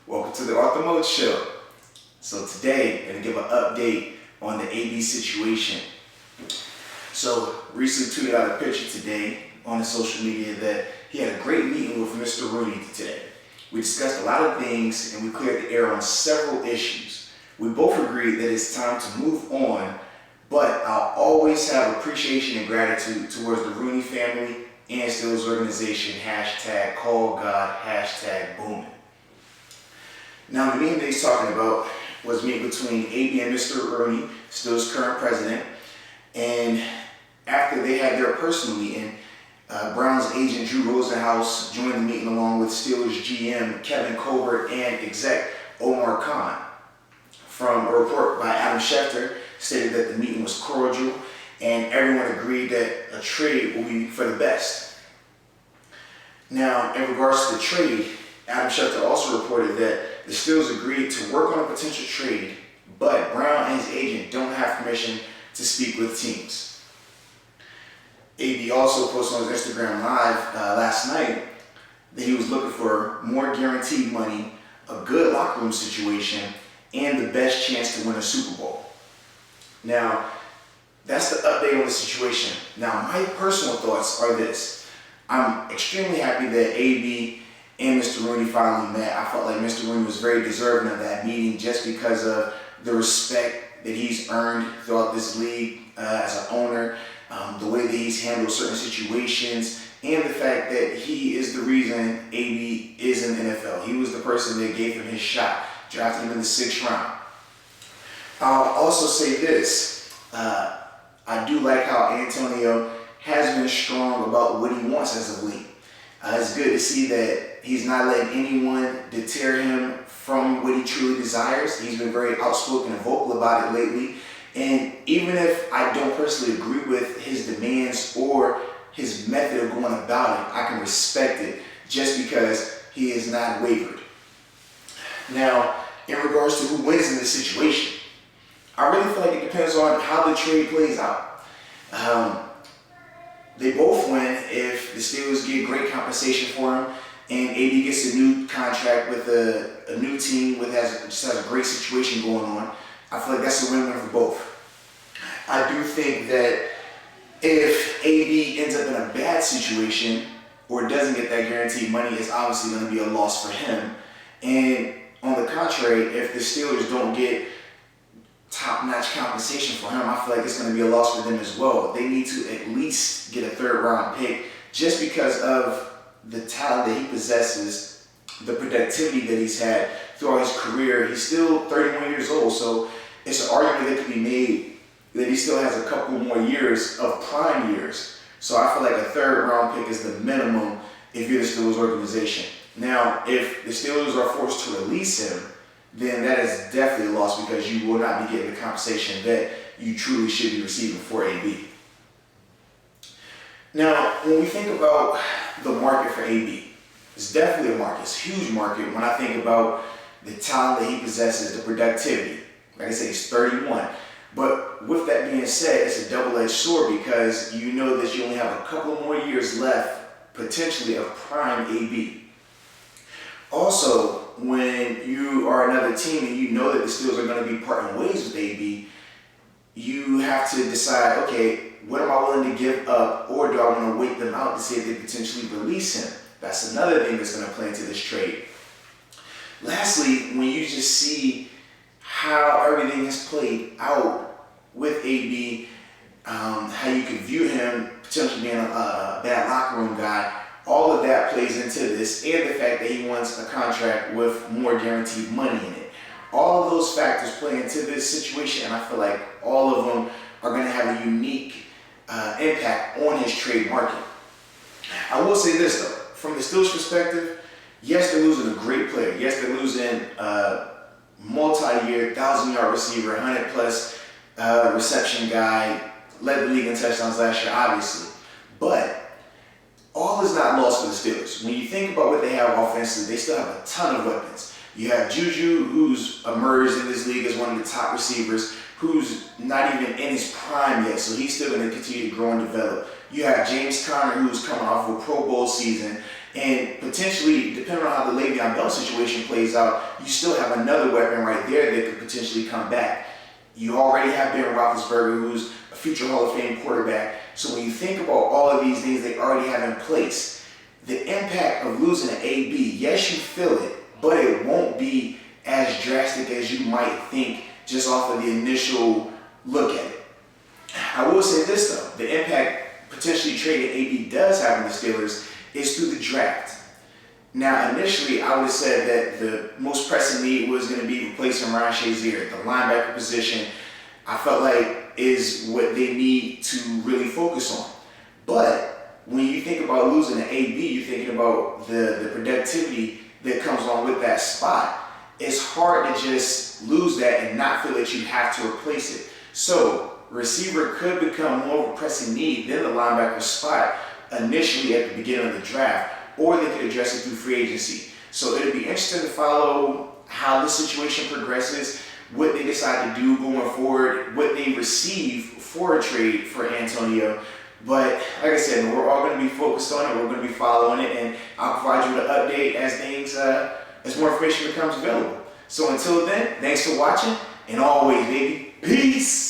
Welcome to the Moats show. So today, I'm going to give an update on the AB situation. So recently tweeted out a picture today on the social media that he had a great meeting with Mr. Rooney today. We discussed a lot of things and we cleared the air on several issues. We both agreed that it's time to move on, but I'll always have appreciation and gratitude towards the Rooney family and Steelers organization, #CallGod, #booming. Now, the meeting that he's talking about was a meeting between AB and Mr. Rooney, Steelers' current president, and after they had their personal meeting, Brown's agent Drew Rosenhaus joined the meeting along with Steelers GM Kevin Colbert and exec Omar Khan. From a report by Adam Schefter stated that the meeting was cordial and everyone agreed that a trade will be for the best. Now, in regards to the trade, Adam Schefter also reported that the Steelers agreed to work on a potential trade, but Brown and his agent don't have permission to speak with teams. AB also posted on his Instagram Live last night that he was looking for more guaranteed money, a good locker room situation, and the best chance to win a Super Bowl. Now, that's the update on the situation. Now, my personal thoughts are this. I'm extremely happy that AB and Mr. Rooney finally met. I felt like Mr. Rooney was very deserving of that meeting just because of the respect that he's earned throughout this league as an owner, the way that he's handled certain situations, and the fact that he is the reason AB is in the NFL. He was the person that gave him his shot, drafted him in the 6th round. I'll also say this. I do like how Antonio has been strong about what he wants as of late. It's good to see that he's not letting anyone deter him from what he truly desires. He's been very outspoken and vocal about it lately. And even if I don't personally agree with his demands or his method of going about it, I can respect it just because he is not wavered. Now, in regards to who wins in this situation, I really feel like it depends on how the trade plays out. They both win if the Steelers get great compensation for him and AB gets a new contract with a new team just has a great situation going on. I feel like that's a win-win for both. I do think that if AB ends up in a bad situation or doesn't get that guaranteed money, it's obviously going to be a loss for him. And on the contrary, if the Steelers don't get top-notch compensation for him, I feel like it's going to be a loss for them as well. They need to at least get a 3rd-round pick just because of the talent that he possesses, the productivity that he's had throughout his career. He's still 31 years old, so it's an argument that could be made that he still has a couple more years of prime years. So I feel like a 3rd-round pick is the minimum if you're the Steelers organization. Now, if the Steelers are forced to release him, then that is definitely a loss because you will not be getting the compensation that you truly should be receiving for AB. Now, when we think about the market for AB, it's definitely a market. It's a huge market when I think about the talent that he possesses, the productivity. Like I say, he's 31. But with that being said, it's a double-edged sword because you know that you only have a couple more years left, potentially, of prime AB. Also, when you are another team and you know that the Steelers are going to be parting ways with AB, you have to decide, okay, what am I willing to give up, or do I want to wait them out to see if they potentially release him? That's another thing that's going to play into this trade. Lastly, when you just see how everything has played out with AB, how you could view him potentially being a bad locker room guy, all of that plays into this, and the fact that he wants a contract with more guaranteed money in it. All of those factors play into this situation, and I feel like all of them are going to have a unique impact on his trade market. I will say this, though. From the Steelers' perspective, yes, they're losing a great player. Yes, they're losing a multi-year, 1,000-yard receiver, 100-plus reception guy, led the league in touchdowns last year, obviously. But all is not lost for the Steelers. When you think about what they have offensively, they still have a ton of weapons. You have Juju, who's emerged in this league as one of the top receivers, who's not even in his prime yet, so he's still going to continue to grow and develop. You have James Conner, who's coming off of a Pro Bowl season, And potentially, depending on how the Le'Veon Bell situation plays out, you still have another weapon right there that could potentially come back. You already have Ben Roethlisberger, who's a future Hall of Fame quarterback. So when you think about all of these things they already have in place, the impact of losing an AB, yes, you feel it, but it won't be as drastic as you might think just off of the initial look at it. I will say this though, the impact potentially trading AB does have on the Steelers is through the draft. Now, initially, I would have said that the most pressing need was going to be replacing Ryan Shazier. The linebacker position, I felt like, is what they need to really focus on. But when you think about losing an AB, you're thinking about the productivity that comes along with that spot. It's hard to just lose that and not feel that you have to replace it. So, receiver could become more of a pressing need than the linebacker spot initially at the beginning of the draft, or they could address it through free agency. So it'll be interesting to follow how this situation progresses, what they decide to do going forward, what they receive for a trade for Antonio. But like I said, we're all going to be focused on it, we're going to be following it, and I'll provide you with an update as things, as more information becomes available. So until then, thanks for watching, and always, baby, peace!